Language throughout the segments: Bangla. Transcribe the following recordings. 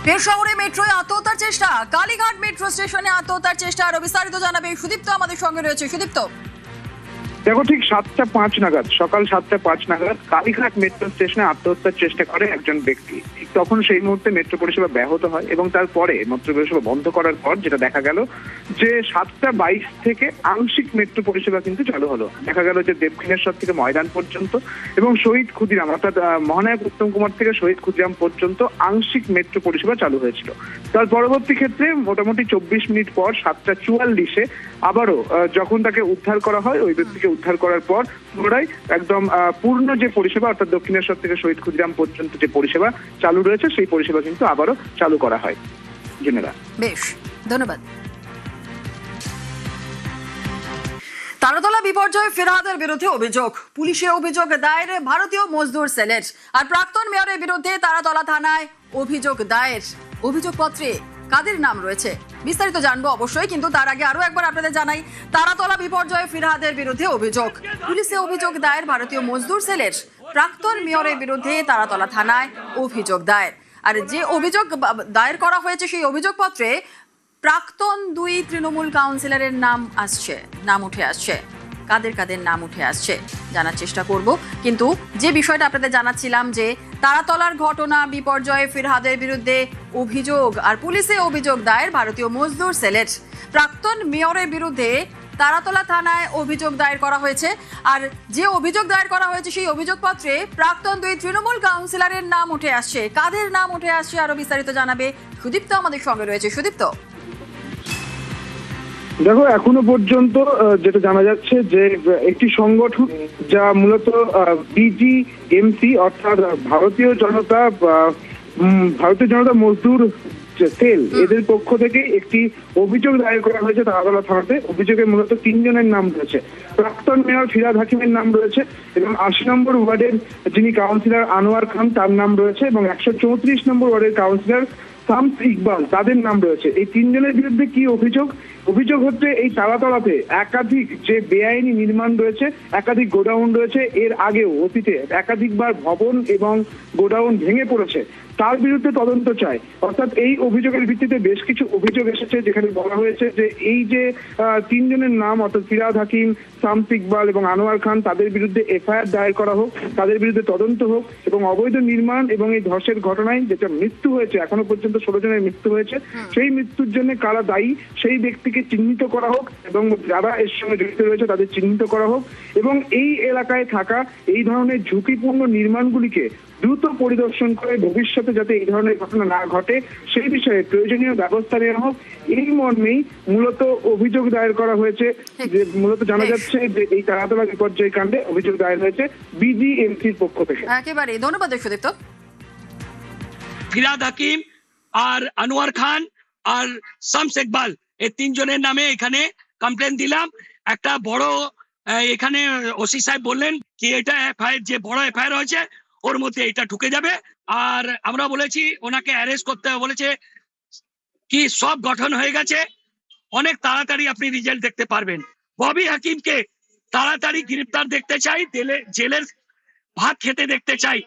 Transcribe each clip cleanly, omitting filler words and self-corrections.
ফের শহরে মেট্রোয় আত্মহত্যার চেষ্টা, কালীঘাট মেট্রো স্টেশনে আত্মহত্যার চেষ্টা। আরো বিস্তারিত জানাবে সুদীপ্ত আমাদের সঙ্গে রয়েছে। সুদীপ্ত, দেখো, ঠিক 7:05 নাগাদ, সকাল 7:05 নাগাদ কালীঘাট মেট্রো স্টেশনে আত্মহত্যার চেষ্টা করে একজন ব্যক্তি। ঠিক তখন সেই মুহূর্তে মেট্রো পরিষেবা ব্যাহত হয় এবং তারপরে মেট্রো পরিষেবা বন্ধ করার পর যেটা দেখা গেল যে 7:22 থেকে আংশিক মেট্রো পরিষেবা কিন্তু চালু হলো। দেখা গেল যে দেবকিনেশ্বর থেকে ময়দান পর্যন্ত এবং শহীদ ক্ষুদিরাম অর্থাৎ মহানায়ক উত্তম কুমার থেকে শহীদ ক্ষুদিরাম পর্যন্ত আংশিক মেট্রো পরিষেবা চালু হয়েছিল। তার পরবর্তী ক্ষেত্রে মোটামুটি 24 মিনিট পর 7:44-এ আবারও যখন তাকে উদ্ধার করা হয়, ওই ব্যক্তিকে উদ্ধার করার পর পুনরায় একদম পূর্ণ যে পরিষেবা অর্থাৎ দক্ষিণেশ্বর থেকে শহীদ ক্ষুদিরাম পর্যন্ত যে পরিষেবা চালু রয়েছে সেই পরিষেবা কিন্তু আবারও চালু করা হয়। জেনেরা, বেশ, ধন্যবাদ। তারাতলা বিপর্যয় ফিরহাদের বিরুদ্ধে অভিযোগ, পুলিশে অভিযোগ দায়ের ভারতীয় মজদুর সেলের। আর প্রাক্তন মেয়রের বিরুদ্ধে তারাতলা থানায় অভিযোগ দায়ের। অভিযোগপত্রে কাদের নাম রয়েছে বিস্তারিত জানবো অবশ্যই, কিন্তু তার আগে আরো একবার আপনাদের জানাই, তারাতলা বিপর্যয় ফিরহাদের বিরুদ্ধে অভিযোগ, পুলিশে অভিযোগ দায়ের ভারতীয় মজদুর সেলের। প্রাক্তন মেয়রের বিরুদ্ধে তারাতলা থানায় অভিযোগ দায়ের। আর যে অভিযোগ দায়ের করা হয়েছে সেই অভিযোগপত্রে প্রাক্তন 2 তৃণমূল কাউন্সিলরের নাম উঠে আসছে। কাদের কাদের নাম উঠে আসছে জানার চেষ্টা করব, কিন্তু যে বিষয়টা আপনাদের জানাচ্ছিলাম যে তারাতলার ঘটনা, বিপর্যয়ে ফিরহাদের বিরুদ্ধে অভিযোগ আর পুলিশে অভিযোগ দায়ের ভারতীয় মজদুর সেলের। প্রাক্তন মেয়রের বিরুদ্ধে তারাতলা থানায় অভিযোগ দায়ের করা হয়েছে। আর যে অভিযোগ দায়ের করা হয়েছে সেই অভিযোগপত্রে প্রাক্তন 2 তৃণমূল কাউন্সিলরের নাম উঠে আসছে। কাদের নাম উঠে আসছে আরো বিস্তারিত জানাবে সুদীপ্ত আমাদের সঙ্গে রয়েছে। সুদীপ্ত, দেখো, এখনো পর্যন্ত যেটা জানা যাচ্ছে যে একটি সংগঠন যা মূলত বিজিএমসি অর্থাৎ ভারতীয় জনতা মজদুর সেল, এদের পক্ষ থেকে একটি অভিযোগ দায়ের করা হয়েছে তারাতলা থানাতে। অভিযোগে মূলত 3 জনের নাম রয়েছে। প্রাক্তন মেয়র ফিরহাদ হাকিমের নাম রয়েছে এবং 80 নম্বর ওয়ার্ডের যিনি কাউন্সিলর আনোয়ার খান তার নাম রয়েছে এবং 134 নম্বর ওয়ার্ডের কাউন্সিলর শামস ইকবাল তাদের নাম রয়েছে। এই 3 জনের বিরুদ্ধে কি অভিযোগ? অভিযোগ হচ্ছে এই তারাতলাতে একাধিক যে বেআইনি নির্মাণ রয়েছে, একাধিক গোডাউন রয়েছে। এর আগেও অতীতে একাধিকবার ভবন এবং গোডাউন ভেঙে পড়েছে, তার বিরুদ্ধে তদন্ত চায়। অর্থাৎ এই অভিযোগের ভিত্তিতে বেশ কিছু অভিযোগ এসেছে, যেখানে বলা হয়েছে যে এই যে 3 জনের নাম অর্থাৎ ফিরহাদ হাকিম, শামস ইকবাল এবং আনোয়ার খান, তাদের বিরুদ্ধে এফআইআর দায়ের করা হোক, তাদের বিরুদ্ধে তদন্ত হোক এবং অবৈধ নির্মাণ এবং এই ধসের ঘটনায় যেটা মৃত্যু হয়েছে, এখনো পর্যন্ত 16 জনের মৃত্যু হয়েছে, সেই মৃত্যুর জন্য কারা দায়ী সেই ব্যক্তিকে চিহ্নিত করা হোক এবং যারা এর সঙ্গে জড়িত রয়েছে তাদের চিহ্নিত করা হোক এবং এই এলাকায় থাকা এই ধরনের ঝুঁকিপূর্ণ নির্মাণগুলিকে দ্রুত পরিদর্শন করে ভবিষ্যতে যাতে এই ধরনের ঘটনা না ঘটে সেই বিষয়ে প্রয়োজনীয় ব্যবস্থা নেওয়া হোক, এই মর্মেই মূলত অভিযোগ দায়ের করা হয়েছে। যে মূলত জানা যাচ্ছে যে এই তারাতলা বিপর্যয় কাণ্ডে অভিযোগ দায়ের হয়েছে বিজিএমসির পক্ষ থেকে। একেবারে ধন্যবাদ সুদীপ্ত। ফিরহাদ হাকিম আর আনোয়ার খান আর শামস ইকবাল, এই 3 জনের নামে এখানে কমপ্লেন দিলাম। একটা বড় এখানে ওসি সাহেব বললেন কি এটা এফআইআর, যে বড় এফআইআর হয়েছে ওর মধ্যে এটা ঢুকে যাবে। আর আমরা বলেছি ওনাকে অ্যারেস্ট করতে হবে, বলেছে কি সব গঠন হয়ে গেছে, অনেক তাড়াতাড়ি আপনি রেজাল্ট দেখতে পারবেন। ববি হাকিমকে তাড়াতাড়ি গ্রেফতার দেখতে চাই, জেলের ভাত খেতে দেখতে চাই।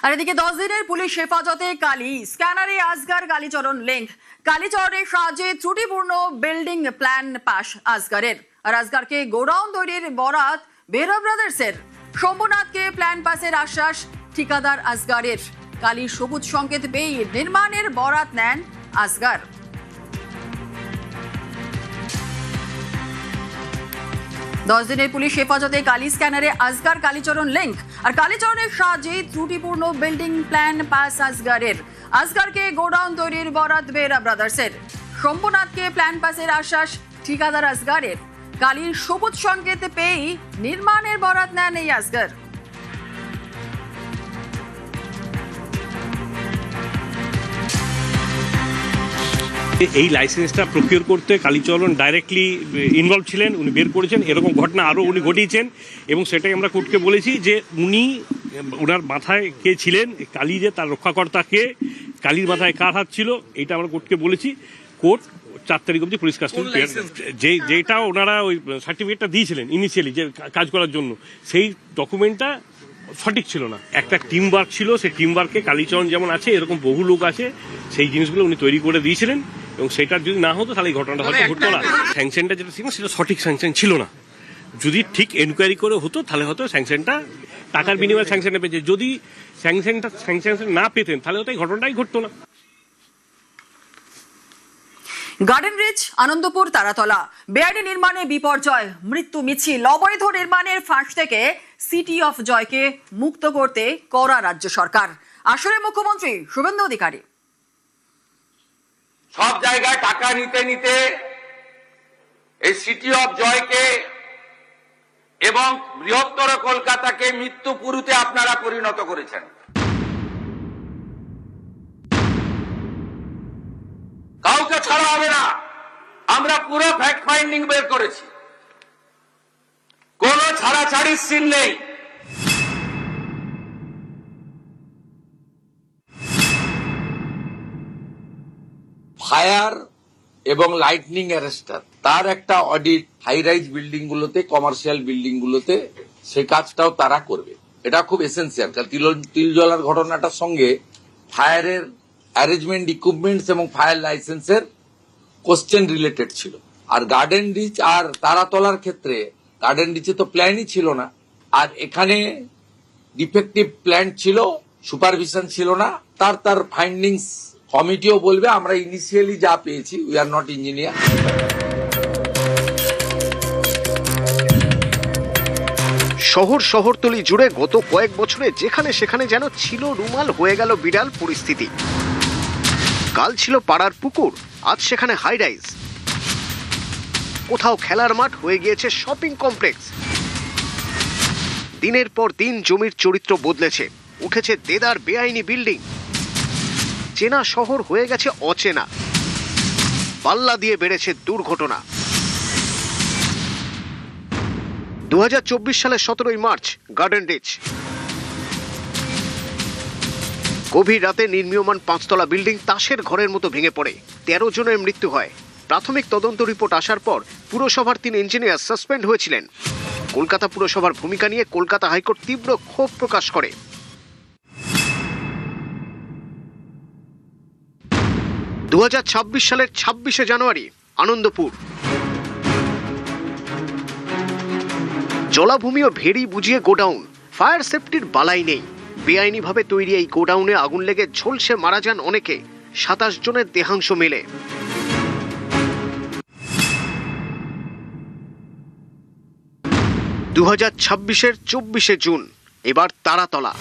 আর এদিকে 10 দিনের পুলিশ হেফাজতে কালী স্ক্যানারে আসগর কালীচরণ লিঙ্ক। কালীচরণের সাহায্যে ত্রুটিপূর্ণ বিল্ডিং প্ল্যান পাস আসগরের। আর আসগরকে গোডাউন তৈরির বরাত বেরা ব্রাদার্সের। শম্ভুনাথকে প্ল্যান পাসের আশ্বাস ঠিকাদার আসগরের। কালী সবুজ সংকেত পেয়ে নির্মাণের বরাত নেন আসগর। দশ দিনের পুলিশ হেফাজতে কালী স্ক্যানারে আসগর কালীচরণ লিঙ্ক। আর কালীচরণের সাহায্যে ত্রুটিপূর্ণ বিল্ডিং প্ল্যান পাস আসগরের। আসগরকে গোডাউন তৈরির বরাত বেরা ব্রাদার্সের। শম্ভুনাথকে প্ল্যান পাসের আশ্বাস ঠিকাদার আসগরের। কালীর সবুজ সংকেত পেয়েই নির্মাণের বরাত নেন এই আসগর। এই লাইসেন্সটা প্রকিউর করতে কালীচরণ ডাইরেক্টলি ইনভলভ ছিলেন, উনি বের করেছেন। এরকম ঘটনা আরও উনি ঘটিয়েছেন এবং সেটাই আমরা কোর্টকে বলেছি যে ওনার মাথায় কে ছিলেন, কালী যে তার রক্ষাকর্তা কে, কালীর মাথায় কার হাত ছিল, এটা আমরা কোর্টকে বলেছি। কোর্ট 4 তারিখ অবধি পুলিশ কাস্টডি যেটা ওনারা ওই সার্টিফিকেটটা দিয়েছিলেন ইনিশিয়ালি যে কাজ করার জন্য, সেই ডকুমেন্টটা সঠিক ছিল না। একটা টিম ওয়ার্ক ছিল, সেই টিম ওয়ার্কে কালীচরণ যেমন আছে এরকম বহু লোক আছে, সেই জিনিসগুলো উনি তৈরি করে দিয়েছিলেন এবং সেটার যদি না হতো তাহলে এই ঘটনাটা হয়তো ঘটতো না। স্যাংশনটা যেটা ছিল সেটা সঠিক স্যাংশন ছিল না। যদি ঠিক এনকোয়ারি করে হতো তাহলে হয়তো স্যাংশনটা টাকার বিনিময়ে স্যাংশনটা পেয়েছে। যদি স্যাংশন না পেতেন তাহলে হয়তো এই ঘটনাটাই ঘটতো না। গার্ডেন রিচ, আনন্দপুর, তারাতলা বেআইনি নির্মাণে বিপর্যয়, মৃত্যু মিছিল। অবৈধ নির্মাণের ফাঁস থেকে সিটি অফ জয়কে মুক্ত করতে কড়া রাজ্য সরকার। আসলে মুখ্যমন্ত্রী শুভেন্দু অধিকারী সব জায়গায় টাকা নিতে নিতে এই সিটি অফ জয়কে এবং বৃহত্তর কলকাতাকে মৃত্যুপুরীতে আপনারা পরিণত করেছেন। কাউকে ছাড়া হবে না। আমরা পুরো ফ্যাক্ট ফাইন্ডিং বের করেছি, কোনো ছাড়াছাড়ির সিন নেই। ফায়ার এবং লাইটনিং অ্যারেস্টার তার একটা অডিট হাই রাইজ বিল্ডিং গুলোতে, কমার্শিয়াল বিল্ডিং গুলোতে সেই কাজটাও তারা করবে। এটা খুব এসেন্সিয়াল, কারণ তিল জ্বলার ঘটনাটার সঙ্গে ফায়ারের অ্যারেঞ্জমেন্ট, ইকুইপমেন্টস এবং ফায়ার লাইসেন্সের কোশ্চেন রিলেটেড ছিল। আর গার্ডেন রিচ আর তারাতলার ক্ষেত্রে গার্ডেন রিচে তো প্ল্যানই ছিল না, আর এখানে ডিফেক্টিভ প্ল্যান ছিল, সুপারভিশন ছিল না। তার ফাইন্ডিংস কমিটিও বলবে। আমরা ইনিশিয়ালি যা পেয়েছি, উই আর নট ইঞ্জিনিয়ার। শহরতলি জুড়ে গত কয়েক বছরে যেখানে সেখানে যেন ছিল রুমাল হয়ে গেল বিড়াল পরিস্থিতি। কাল ছিল পাড়ার পুকুর, আজ সেখানে হাই রাইজ। কোথাও খেলার মাঠ হয়ে গিয়েছে শপিং কমপ্লেক্স। দিনের পর দিন জমির চরিত্র বদলেছে, উঠেছে দেদার বেআইনি বিল্ডিং। চেনা শহর হয়ে গেছে অচেনা, পাল্লা দিয়ে বেড়েছে দুর্ঘটনা। 2024 সালের 17 মার্চ গার্ডেন রিচ। গভীর রাতে নির্মীয়মান 5 তলা বিল্ডিং তাসের ঘরের মতো ভেঙে পড়ে, 13 জনের মৃত্যু হয়। প্রাথমিক তদন্ত রিপোর্ট আসার পর পুরসভার 3 ইঞ্জিনিয়ার সাসপেন্ড হয়েছিলেন। কলকাতা পুরসভার ভূমিকা নিয়ে কলকাতা হাইকোর্ট তীব্র ক্ষোভ প্রকাশ করে। 2026 সালের 26শে জানুয়ারি আনন্দপুর। জলাভূমি ও ভেড়ি বুঝিয়ে গোডাউন, ফায়ার সেফটির বালাই নেই। বেআইনিভাবে তৈরি এই গোডাউনে আগুন লেগে ঝলসে মারা যান অনেকে, 27 জনের দেহাংশ মেলে। দু 2026-এর 24শে জুন এবার তারাতলা।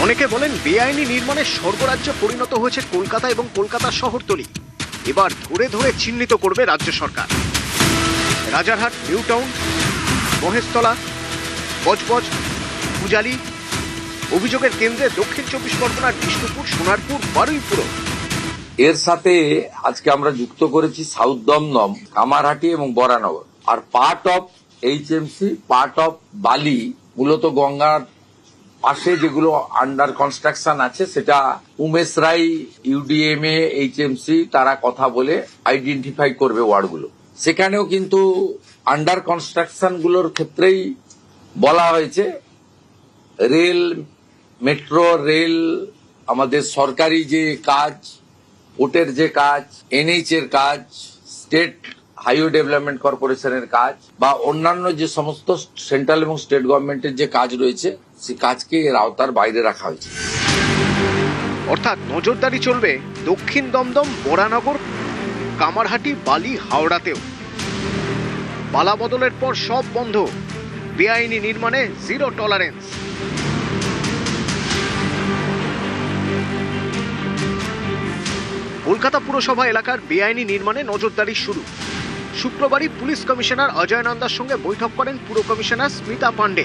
অনেকে বলেন বেআইনি নির্মাণের স্বর্গরাজ্যে পরিণত হয়েছে কলকাতা এবং কলকাতা শহরতলি। এবার ধরে ধরে চিহ্নিত করবে রাজ্য সরকার। রাজারহাট, নিউ টাউন, মহেশতলা, বজবজ, পূজালি। অভিযোগের কেন্দ্রে দক্ষিণ 24 পরগনার বিষ্ণুপুর, সোনারপুর, বারুইপুর। এর সাথে আজকে আমরা যুক্ত করেছি সাউথ দমদম, কামারহাটি এবং বরানগর। আর part of HMC, part of Bally, মূলত গঙ্গার পাশে যেগুলো আন্ডার কনস্ট্রাকশন আছে, সেটা উমেশ রায়, ইউডিএমএ, এইচএমসি তারা কথা বলে আইডেন্টিফাই করবে ওয়ার্ডগুলো। সেখানেও কিন্তু আন্ডার কনস্ট্রাকশন গুলোর ক্ষেত্রেই বলা হয়েছে রেল, মেট্রো রেল, আমাদের সরকারি যে কাজ, পোর্টের যে কাজ, এনএইচ এর কাজ, স্টেট হাইওয়ে ডেভেলপমেন্ট কর্পোরেশনের কাজ বা অন্যান্য যে সমস্ত সেন্ট্রাল এবং স্টেট গভর্নমেন্টের যে কাজ রয়েছে, সেই কাজকে এর আওতার বাইরে রাখা হয়েছে। অর্থাৎ নজরদারি চলবে দক্ষিণ দমদম, বরানগর, কামারহাটি, বালি, হাওড়াতেও। পালা বদলের পর সব বন্ধ, বেআইনি নির্মাণে জিরো টলারেন্স। কলকাতা পুরসভা এলাকার বেআইনি নির্মাণে নজরদারি শুরু। শুক্রবারই পুলিশ কমিশনার অজয় নন্দার সঙ্গে বৈঠক করেন পুর কমিশনার স্মিতা পান্ডে।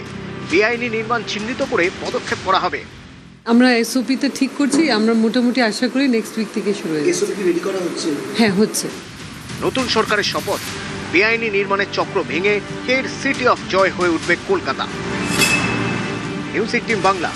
বেআইনি নির্মাণ চিহ্নিত করে পদক্ষেপ করা হবে। আমরা এসওপিতে ঠিক করছি, আমরা মোটামুটি আশা করি নেক্সট উইক থেকে শুরু হয়ে যাবে। এসওপি রেডি করা হচ্ছে? হ্যাঁ, হচ্ছে। নতুন সরকারের শপথ, বেআইনি নির্মাণের চক্র ভেঙে ফের সিটি অফ জয় হয়ে উঠবে কলকাতা। নিউজ 18 বাংলা।